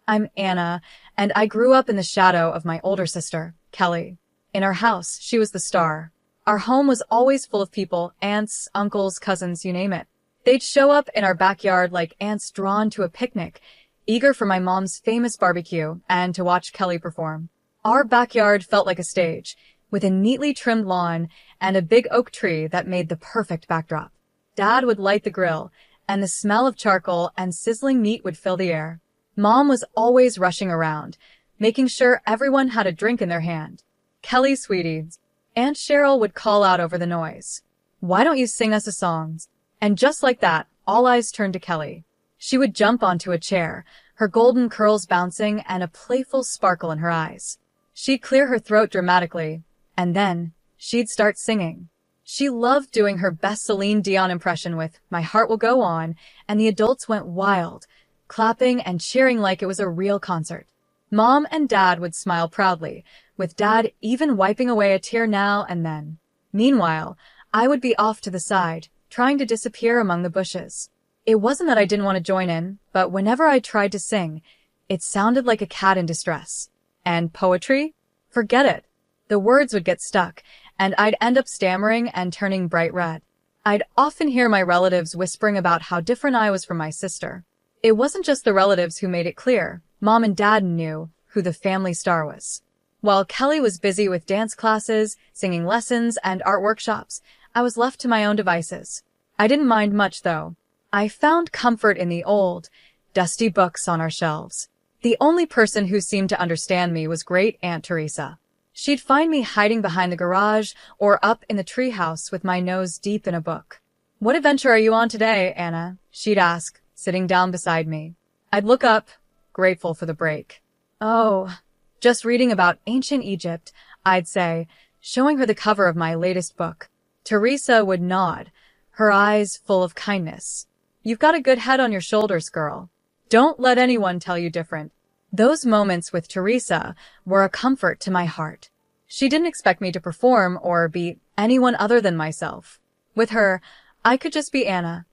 I'm Anna, and I grew up in the shadow of my older sister, Kelly. In our house, she was the star. Our home was always full of people, aunts, uncles, cousins, you name it. They'd show up in our backyard like ants drawn to a picnic, eager for my mom's famous barbecue and to watch Kelly perform. Our backyard felt like a stage, with a neatly trimmed lawn and a big oak tree that made the perfect backdrop. Dad would light the grill, and the smell of charcoal and sizzling meat would fill the air. Mom was always rushing around, making sure everyone had a drink in their hand. Kelly, sweetie, Aunt Cheryl would call out over the noise. Why don't you sing us a song? And just like that, all eyes turned to Kelly. She would jump onto a chair, her golden curls bouncing and a playful sparkle in her eyes. She'd clear her throat dramatically, and then she'd start singing. She loved doing her best Celine Dion impression with My Heart Will Go On, and the adults went wild, clapping and cheering like it was a real concert. Mom and Dad would smile proudly, with Dad even wiping away a tear now and then. Meanwhile, I would be off to the side, trying to disappear among the bushes. It wasn't that I didn't want to join in, but whenever I tried to sing, it sounded like a cat in distress. And poetry? Forget it. The words would get stuck, and I'd end up stammering and turning bright red. I'd often hear my relatives whispering about how different I was from my sister. It wasn't just the relatives who made it clear. Mom and Dad knew who the family star was. While Kelly was busy with dance classes, singing lessons, and art workshops, I was left to my own devices. I didn't mind much, though. I found comfort in the old, dusty books on our shelves. The only person who seemed to understand me was Great Aunt Teresa. She'd find me hiding behind the garage or up in the treehouse with my nose deep in a book. "What adventure are you on today, Anna?" she'd ask, sitting down beside me. I'd look up, grateful for the break. "Oh, just reading about ancient Egypt," I'd say, showing her the cover of my latest book. Teresa would nod, her eyes full of kindness. "You've got a good head on your shoulders, girl. Don't let anyone tell you different." Those moments with Teresa were a comfort to my heart. She didn't expect me to perform or be anyone other than myself. With her, I could just be Anna,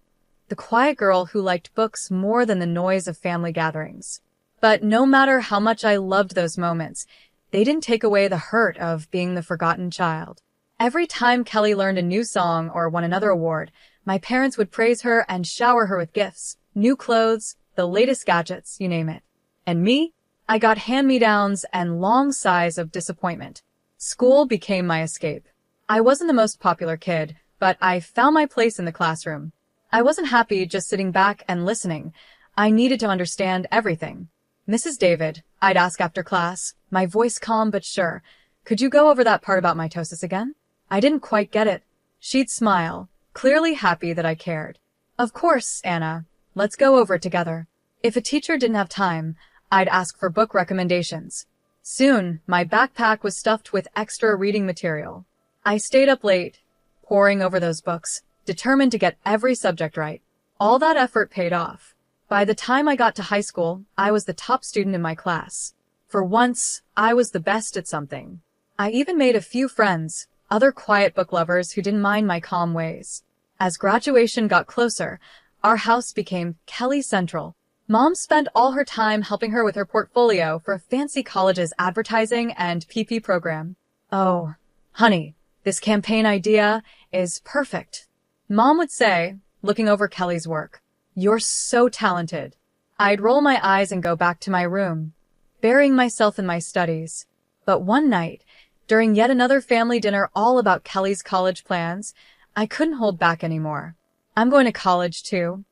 the quiet girl who liked books more than the noise of family gatherings. But no matter how much I loved those moments, they didn't take away the hurt of being the forgotten child. Every time Kelly learned a new song or won another award, my parents would praise her and shower her with gifts, new clothes, the latest gadgets, you name it. And me? I got hand-me-downs and long sighs of disappointment. School became my escape. I wasn't the most popular kid, but I found my place in the classroom. I wasn't happy just sitting back and listening. I needed to understand everything. "Mrs. David," I'd ask after class, my voice calm but sure, "could you go over that part about mitosis again?" I didn't quite get it. She'd smile, clearly happy that I cared. "Of course, Anna. Let's go over it together." If a teacher didn't have time, I'd ask for book recommendations. Soon, my backpack was stuffed with extra reading material. I stayed up late, poring over those books, determined to get every subject right. All that effort paid off. By the time I got to high school, I was the top student in my class. For once, I was the best at something. I even made a few friends, other quiet book lovers who didn't mind my calm ways. As graduation got closer, our house became Kelly Central. Mom spent all her time helping her with her portfolio for a fancy college's advertising and PP program. "Oh, honey, this campaign idea is perfect," Mom would say, looking over Kelly's work. "You're so talented." I'd roll my eyes and go back to my room, burying myself in my studies. But one night, during yet another family dinner all about Kelly's college plans, I couldn't hold back anymore. "I'm going to college too,"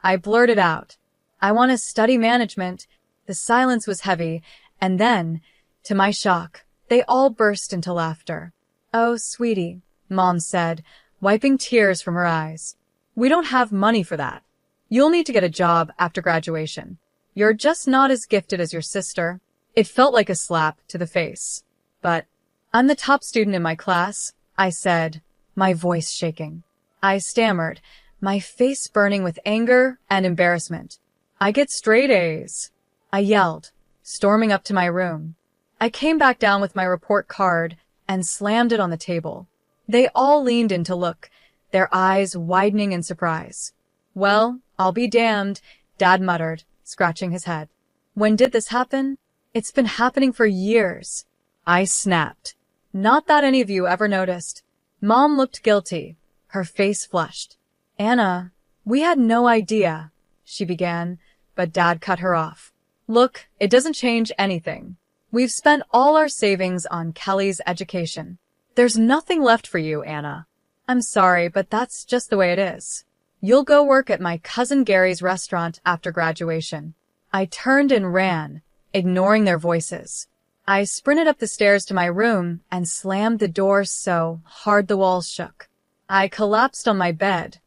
I blurted out. "I want to study management." The silence was heavy, and then, to my shock, they all burst into laughter. "Oh, sweetie," Mom said, wiping tears from her eyes. "We don't have money for that. You'll need to get a job after graduation. You're just not as gifted as your sister." It felt like a slap to the face. "But I'm the top student in my class," I said, my voice shaking. I stammered, my face burning with anger and embarrassment. "I get straight A's," I yelled, storming up to my room. I came back down with my report card and slammed it on the table. They all leaned in to look, their eyes widening in surprise. "Well, I'll be damned," Dad muttered, scratching his head. When did this happen? It's been happening for years. I snapped. Not that any of you ever noticed. Mom looked guilty. Her face flushed. Anna, we had no idea, she began, but Dad cut her off. Look, it doesn't change anything. We've spent all our savings on Kelly's education. There's nothing left for you, Anna. I'm sorry, but that's just the way it is. You'll go work at my cousin Gary's restaurant after graduation. I turned and ran, ignoring their voices. I sprinted up the stairs to my room and slammed the door so hard the walls shook. I collapsed on my bed,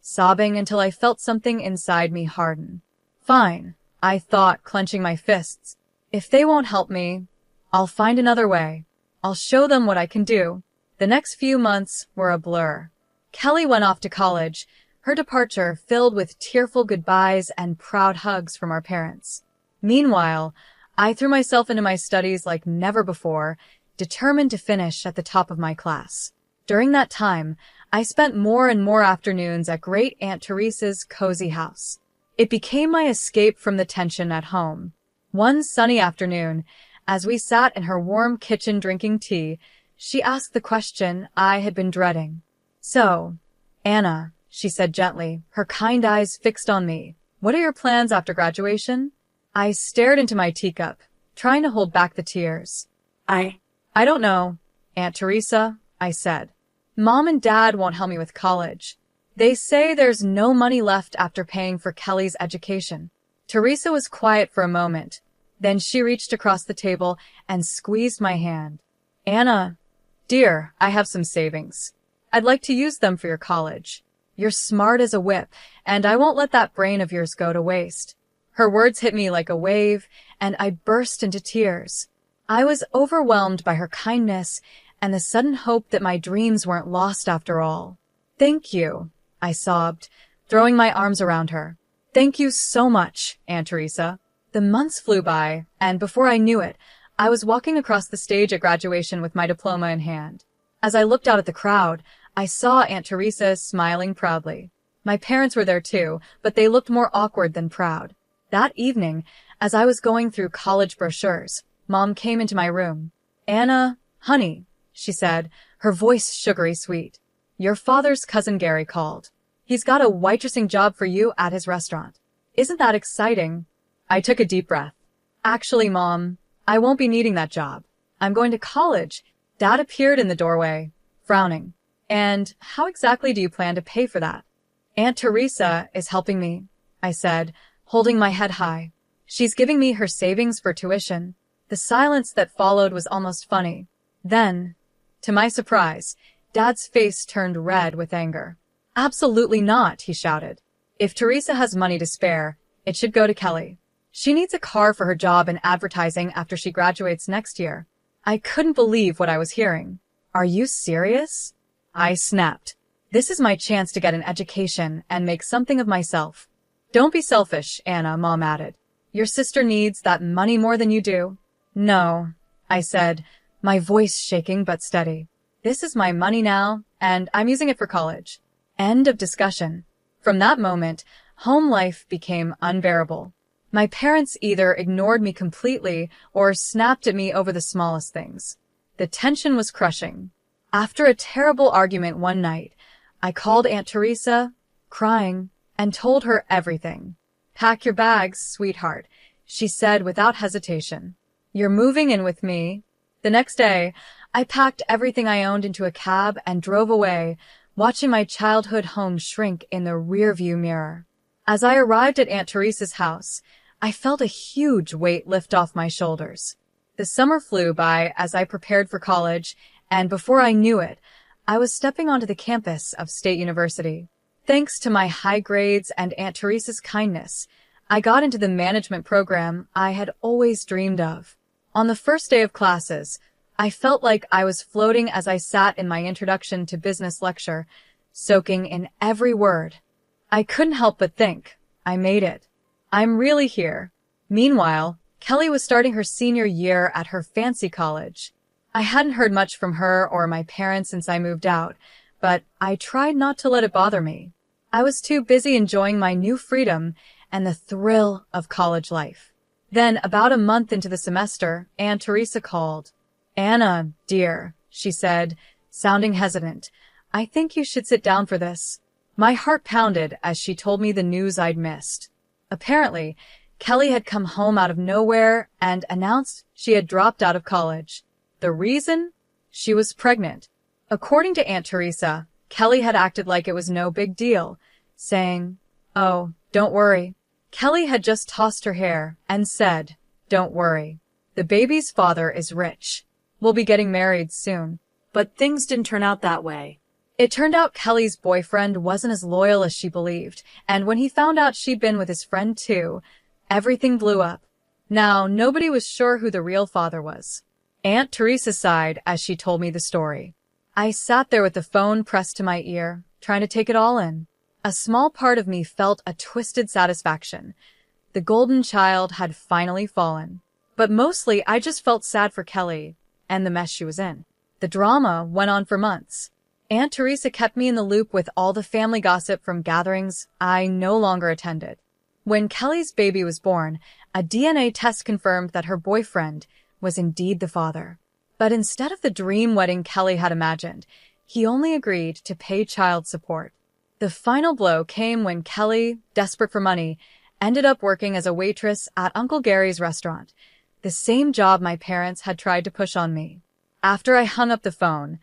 sobbing until I felt something inside me harden. Fine, I thought, clenching my fists. If they won't help me, I'll find another way. I'll show them what I can do. The next few months were a blur. Kelly went off to college, her departure filled with tearful goodbyes and proud hugs from our parents. Meanwhile, I threw myself into my studies like never before, determined to finish at the top of my class. During that time, I spent more and more afternoons at Great Aunt Teresa's cozy house. It became my escape from the tension at home. One sunny afternoon, as we sat in her warm kitchen drinking tea, she asked the question I had been dreading. So, Anna, she said gently, her kind eyes fixed on me, what are your plans after graduation? I stared into my teacup, trying to hold back the tears. I don't know, Aunt Teresa, I said. Mom and Dad won't help me with college. They say there's no money left after paying for Kelly's education. Teresa was quiet for a moment. Then she reached across the table and squeezed my hand. Anna, dear, I have some savings. I'd like to use them for your college. You're smart as a whip, and I won't let that brain of yours go to waste. Her words hit me like a wave, and I burst into tears. I was overwhelmed by her kindness and the sudden hope that my dreams weren't lost after all. Thank you, I sobbed, throwing my arms around her. Thank you so much, Aunt Teresa. The months flew by, and before I knew it, I was walking across the stage at graduation with my diploma in hand. As I looked out at the crowd, I saw Aunt Teresa smiling proudly. My parents were there too, but they looked more awkward than proud. That evening, as I was going through college brochures, Mom came into my room. Anna, honey, she said, her voice sugary sweet. Your father's cousin Gary called. He's got a waitressing job for you at his restaurant. Isn't that exciting? I took a deep breath. Actually, Mom, I won't be needing that job. I'm going to college. Dad appeared in the doorway, frowning. And how exactly do you plan to pay for that? Aunt Teresa is helping me, I said, holding my head high. She's giving me her savings for tuition. The silence that followed was almost funny. Then, to my surprise, Dad's face turned red with anger. Absolutely not, he shouted. If Teresa has money to spare, it should go to Kelly. She needs a car for her job in advertising after she graduates next year. I couldn't believe what I was hearing. Are you serious? I snapped. This is my chance to get an education and make something of myself. Don't be selfish, Anna, Mom added. Your sister needs that money more than you do. No, I said, my voice shaking but steady. This is my money now, and I'm using it for college. End of discussion. From that moment, home life became unbearable. My parents either ignored me completely or snapped at me over the smallest things. The tension was crushing. After a terrible argument one night, I called Aunt Teresa, crying, and told her everything. Pack your bags, sweetheart, she said without hesitation. You're moving in with me. The next day, I packed everything I owned into a cab and drove away, watching my childhood home shrink in the rearview mirror. As I arrived at Aunt Teresa's house, I felt a huge weight lift off my shoulders. The summer flew by as I prepared for college, and before I knew it, I was stepping onto the campus of State University. Thanks to my high grades and Aunt Teresa's kindness, I got into the management program I had always dreamed of. On the first day of classes, I felt like I was floating as I sat in my introduction to business lecture, soaking in every word. I couldn't help but think, I made it. I'm really here. Meanwhile, Kelly was starting her senior year at her fancy college. I hadn't heard much from her or my parents since I moved out, but I tried not to let it bother me. I was too busy enjoying my new freedom and the thrill of college life. Then, about a month into the semester, Aunt Teresa called. "Anna, dear," she said, sounding hesitant, "I think you should sit down for this." My heart pounded as she told me the news I'd missed. Apparently, Kelly had come home out of nowhere and announced she had dropped out of college. The reason? She was pregnant. According to Aunt Teresa, Kelly had acted like it was no big deal, saying, "Oh, don't worry." Kelly had just tossed her hair and said, "Don't worry. The baby's father is rich. We'll be getting married soon." But things didn't turn out that way. It turned out Kelly's boyfriend wasn't as loyal as she believed, and when he found out she'd been with his friend too, everything blew up. Now, nobody was sure who the real father was. Aunt Teresa sighed as she told me the story. I sat there with the phone pressed to my ear, trying to take it all in. A small part of me felt a twisted satisfaction. The golden child had finally fallen. But mostly, I just felt sad for Kelly and the mess she was in. The drama went on for months. Aunt Teresa kept me in the loop with all the family gossip from gatherings I no longer attended. When Kelly's baby was born, a DNA test confirmed that her boyfriend was indeed the father. But instead of the dream wedding Kelly had imagined, he only agreed to pay child support. The final blow came when Kelly, desperate for money, ended up working as a waitress at Uncle Gary's restaurant, the same job my parents had tried to push on me. After I hung up the phone,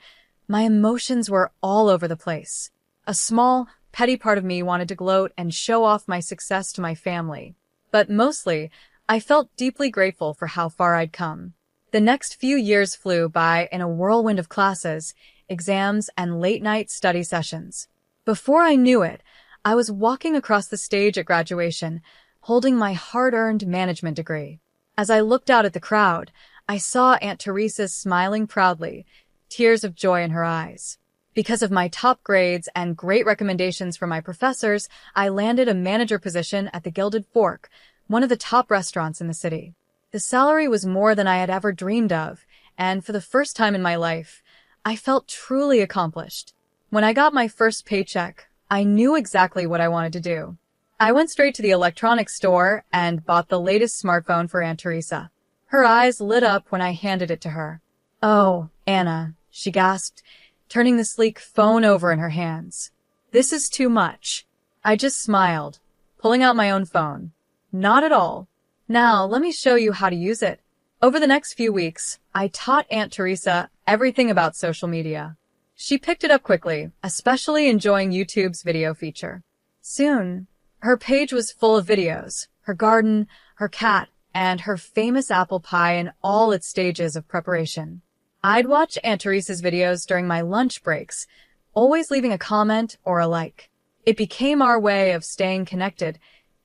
my emotions were all over the place. A small, petty part of me wanted to gloat and show off my success to my family. But mostly, I felt deeply grateful for how far I'd come. The next few years flew by in a whirlwind of classes, exams, and late-night study sessions. Before I knew it, I was walking across the stage at graduation, holding my hard-earned management degree. As I looked out at the crowd, I saw Aunt Teresa smiling proudly, tears of joy in her eyes. Because of my top grades and great recommendations from my professors, I landed a manager position at the Gilded Fork, one of the top restaurants in the city. The salary was more than I had ever dreamed of, and for the first time in my life, I felt truly accomplished. When I got my first paycheck, I knew exactly what I wanted to do. I went straight to the electronics store and bought the latest smartphone for Aunt Teresa. Her eyes lit up when I handed it to her. "Oh, Anna," she gasped, turning the sleek phone over in her hands. "This is too much." I just smiled, pulling out my own phone. "Not at all. Now, let me show you how to use it." Over the next few weeks, I taught Aunt Teresa everything about social media. She picked it up quickly, especially enjoying YouTube's video feature. Soon, her page was full of videos, her garden, her cat, and her famous apple pie in all its stages of preparation. I'd watch Aunt Teresa's videos during my lunch breaks, always leaving a comment or a like. It became our way of staying connected,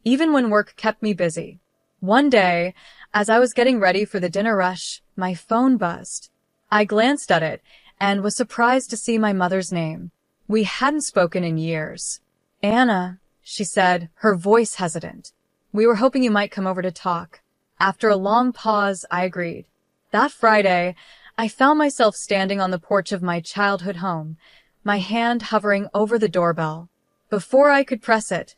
even when work kept me busy. One day, as I was getting ready for the dinner rush, my phone buzzed. I glanced at it and was surprised to see my mother's name. We hadn't spoken in years. "Anna," she said, her voice hesitant. "We were hoping you might come over to talk." After a long pause, I agreed. That Friday, I found myself standing on the porch of my childhood home, my hand hovering over the doorbell. Before I could press it,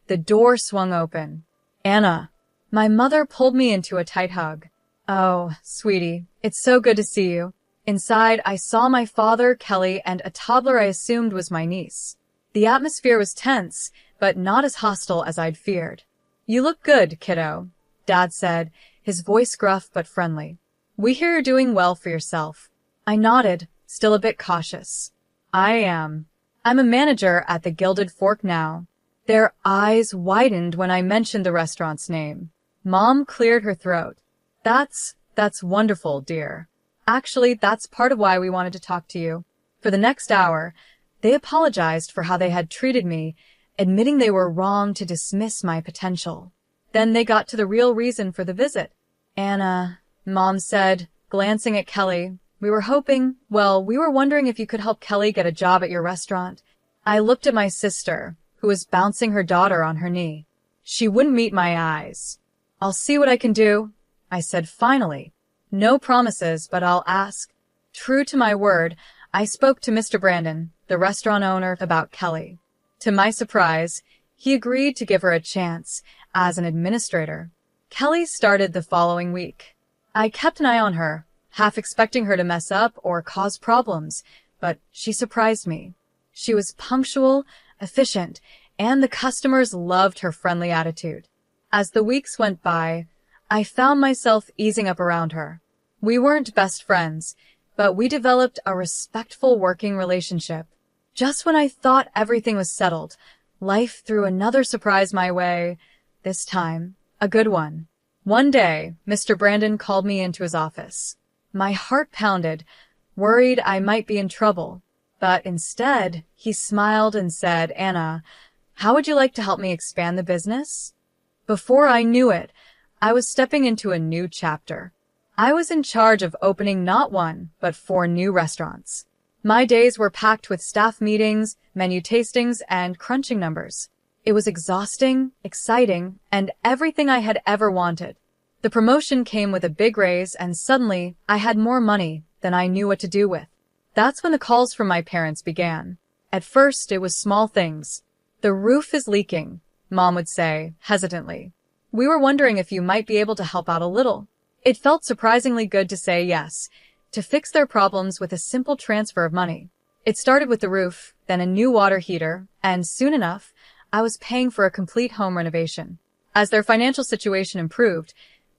the door swung open. "Anna." My mother pulled me into a tight hug. "Oh, sweetie, it's so good to see you." Inside, I saw my father, Kelly, and a toddler I assumed was my niece. The atmosphere was tense, but not as hostile as I'd feared. "You look good, kiddo," Dad said, his voice gruff but friendly. "We hear you're doing well for yourself." I nodded, still a bit cautious. "I am. I'm a manager at the Gilded Fork now." Their eyes widened when I mentioned the restaurant's name. Mom cleared her throat. That's wonderful, dear. Actually, that's part of why we wanted to talk to you." For the next hour, they apologized for how they had treated me, admitting they were wrong to dismiss my potential. Then they got to the real reason for the visit. "Anna," Mom said, glancing at Kelly, we were wondering if you could help Kelly get a job at your restaurant." I looked at my sister, who was bouncing her daughter on her knee. She wouldn't meet my eyes. "I'll see what I can do," I said finally. "No promises, but I'll ask." True to my word, I spoke to Mr. Brandon, the restaurant owner, about Kelly. To my surprise, he agreed to give her a chance as an administrator. Kelly started the following week. I kept an eye on her, half expecting her to mess up or cause problems, but she surprised me. She was punctual, efficient, and the customers loved her friendly attitude. As the weeks went by, I found myself easing up around her. We weren't best friends, but we developed a respectful working relationship. Just when I thought everything was settled, life threw another surprise my way, this time a good one. One day, Mr. Brandon called me into his office. My heart pounded, worried I might be in trouble. But instead, he smiled and said, "Anna, how would you like to help me expand the business?" Before I knew it, I was stepping into a new chapter. I was in charge of opening not one, but 4 new restaurants. My days were packed with staff meetings, menu tastings, and crunching numbers. It was exhausting, exciting, and everything I had ever wanted. The promotion came with a big raise, and suddenly I had more money than I knew what to do with. That's when the calls from my parents began. At first, it was small things. "The roof is leaking," Mom would say, hesitantly. "We were wondering if you might be able to help out a little." It felt surprisingly good to say yes, to fix their problems with a simple transfer of money. It started with the roof, then a new water heater, and soon enough, I was paying for a complete home renovation. As their financial situation improved,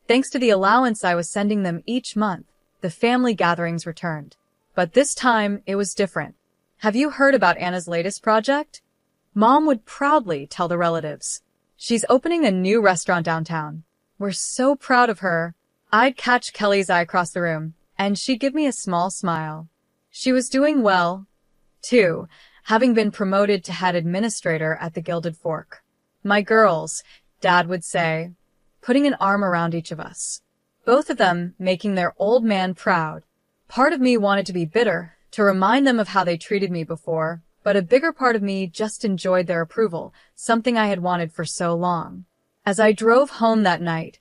thanks to the allowance I was sending them each month, the family gatherings returned. But this time, it was different. "Have you heard about Anna's latest project?" Mom would proudly tell the relatives. "She's opening a new restaurant downtown. We're so proud of her." I'd catch Kelly's eye across the room, and she'd give me a small smile. She was doing well, too, having been promoted to head administrator at the Gilded Fork. "My girls," Dad would say, putting an arm around each of us. Both of them making their old man proud. Part of me wanted to be bitter, to remind them of how they treated me before, but a bigger part of me just enjoyed their approval, something I had wanted for so long. As I drove home that night,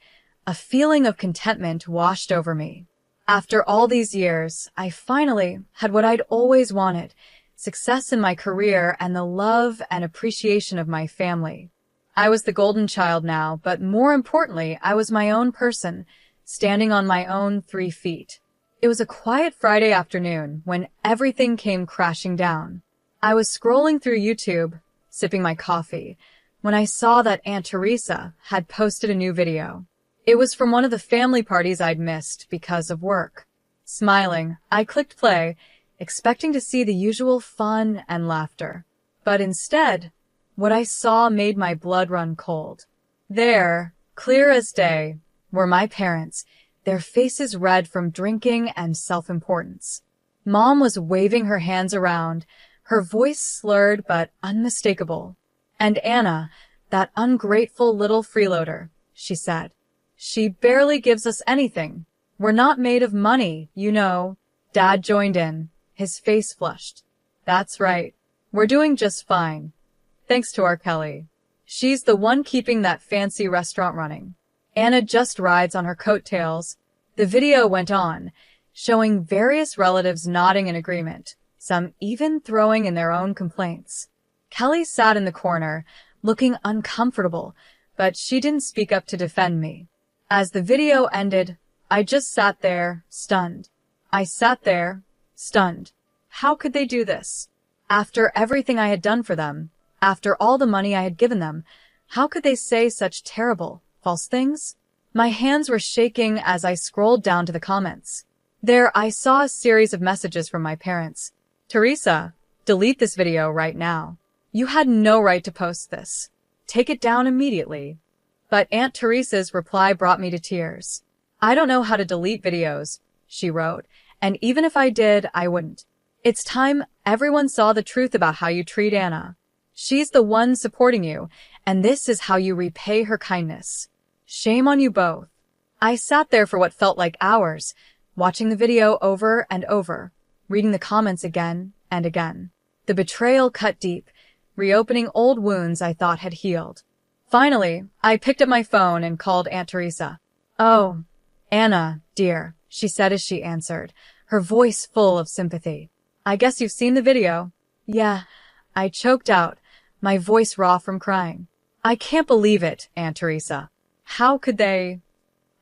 a feeling of contentment washed over me. After all these years, I finally had what I'd always wanted, success in my career and the love and appreciation of my family. I was the golden child now, but more importantly, I was my own person, standing on my own 3 feet. It was a quiet Friday afternoon when everything came crashing down. I was scrolling through YouTube, sipping my coffee, when I saw that Aunt Teresa had posted a new video. It was from one of the family parties I'd missed because of work. Smiling, I clicked play, expecting to see the usual fun and laughter. But instead, what I saw made my blood run cold. There, clear as day, were my parents, their faces red from drinking and self-importance. Mom was waving her hands around, her voice slurred but unmistakable. "And Anna, that ungrateful little freeloader," she said. "She barely gives us anything. We're not made of money, you know." Dad joined in, his face flushed. "That's right. We're doing just fine. Thanks to our Kelly. She's the one keeping that fancy restaurant running. Anna just rides on her coattails." The video went on, showing various relatives nodding in agreement, some even throwing in their own complaints. Kelly sat in the corner, looking uncomfortable, but she didn't speak up to defend me. As the video ended, I just sat there, stunned. I sat there, stunned. How could they do this? After everything I had done for them, after all the money I had given them, how could they say such terrible, false things? My hands were shaking as I scrolled down to the comments. There I saw a series of messages from my parents. "Teresa, delete this video right now. You had no right to post this. Take it down immediately." But Aunt Teresa's reply brought me to tears. "I don't know how to delete videos," she wrote, "and even if I did, I wouldn't. It's time everyone saw the truth about how you treat Anna. She's the one supporting you, and this is how you repay her kindness. Shame on you both." I sat there for what felt like hours, watching the video over and over, reading the comments again and again. The betrayal cut deep, reopening old wounds I thought had healed. Finally, I picked up my phone and called Aunt Teresa. "Oh, Anna, dear," she said as she answered, her voice full of sympathy. "I guess you've seen the video." "Yeah," I choked out, my voice raw from crying. "I can't believe it, Aunt Teresa. How could they?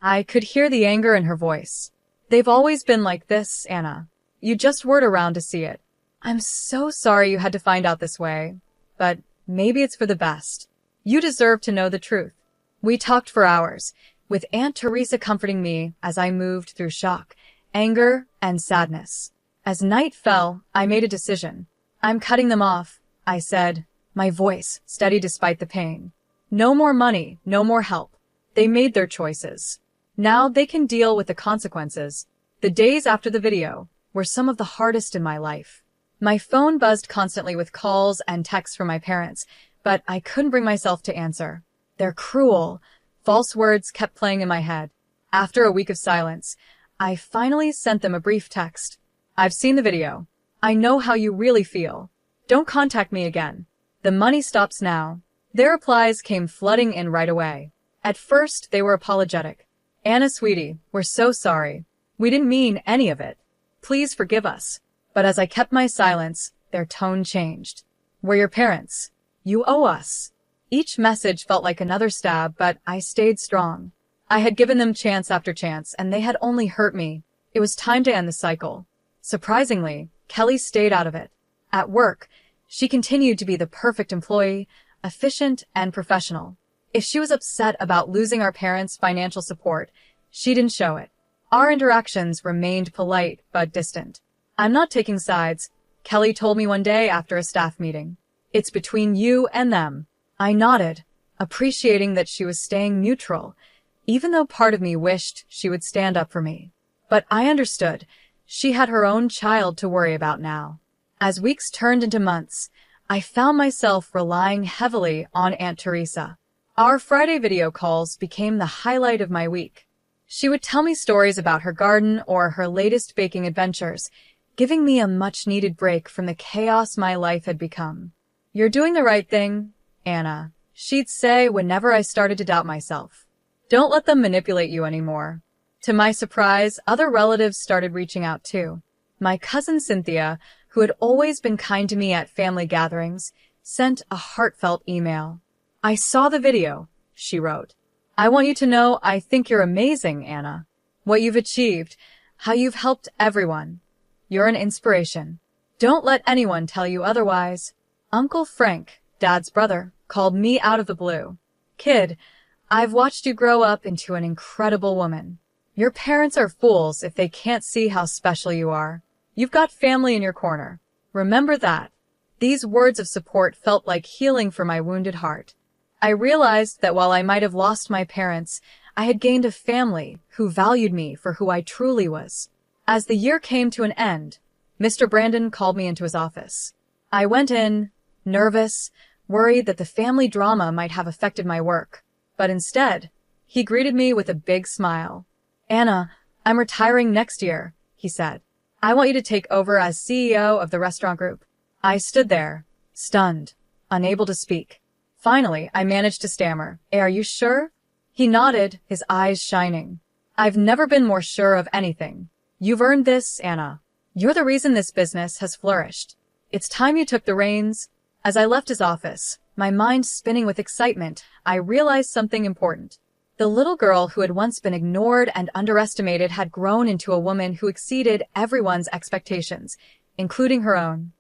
I could hear the anger in her voice. They've always been like this, Anna. You just weren't around to see it. I'm so sorry you had to find out this way, but maybe it's for the best. You deserve to know the truth. We talked for hours, with Aunt Teresa comforting me as I moved through shock, anger, and sadness. As night fell, I made a decision. I'm cutting them off, I said, my voice steady despite the pain. No more money, no more help. They made their choices. Now they can deal with the consequences. The days after the video were some of the hardest in my life. My phone buzzed constantly with calls and texts from my parents, but I couldn't bring myself to answer. Their cruel, false words kept playing in my head. After a week of silence, I finally sent them a brief text. I've seen the video. I know how you really feel. Don't contact me again. The money stops now. Their replies came flooding in right away. At first, they were apologetic. Anna, sweetie, we're so sorry. We didn't mean any of it. Please forgive us. But as I kept my silence, their tone changed. We're your parents. You owe us. Each message felt like another stab, but I stayed strong. I had given them chance after chance, and they had only hurt me. It was time to end the cycle. Surprisingly, Kelly stayed out of it. At work, she continued to be the perfect employee, efficient and professional. If she was upset about losing our parents' financial support, she didn't show it. Our interactions remained polite but distant. I'm not taking sides, Kelly told me one day after a staff meeting. It's between you and them. I nodded, appreciating that she was staying neutral, even though part of me wished she would stand up for me. But I understood. She had her own child to worry about now. As weeks turned into months, I found myself relying heavily on Aunt Teresa. Our Friday video calls became the highlight of my week. She would tell me stories about her garden or her latest baking adventures, giving me a much-needed break from the chaos my life had become. You're doing the right thing, Anna, she'd say whenever I started to doubt myself. Don't let them manipulate you anymore. To my surprise, other relatives started reaching out too. My cousin Cynthia, who had always been kind to me at family gatherings, sent a heartfelt email. I saw the video, she wrote. I want you to know I think you're amazing, Anna. What you've achieved, how you've helped everyone. You're an inspiration. Don't let anyone tell you otherwise. Uncle Frank, Dad's brother, called me out of the blue. Kid, I've watched you grow up into an incredible woman. Your parents are fools if they can't see how special you are. You've got family in your corner. Remember that. These words of support felt like healing for my wounded heart. I realized that while I might have lost my parents, I had gained a family who valued me for who I truly was. As the year came to an end, Mr. Brandon called me into his office. I went in, nervous, worried that the family drama might have affected my work. But instead, he greeted me with a big smile. Anna, I'm retiring next year, he said. I want you to take over as CEO of the restaurant group. I stood there, stunned, unable to speak. Finally, I managed to stammer. Are you sure? He nodded, his eyes shining. I've never been more sure of anything. You've earned this, Anna. You're the reason this business has flourished. It's time you took the reins. As I left his office, my mind spinning with excitement, I realized something important. The little girl who had once been ignored and underestimated had grown into a woman who exceeded everyone's expectations, including her own.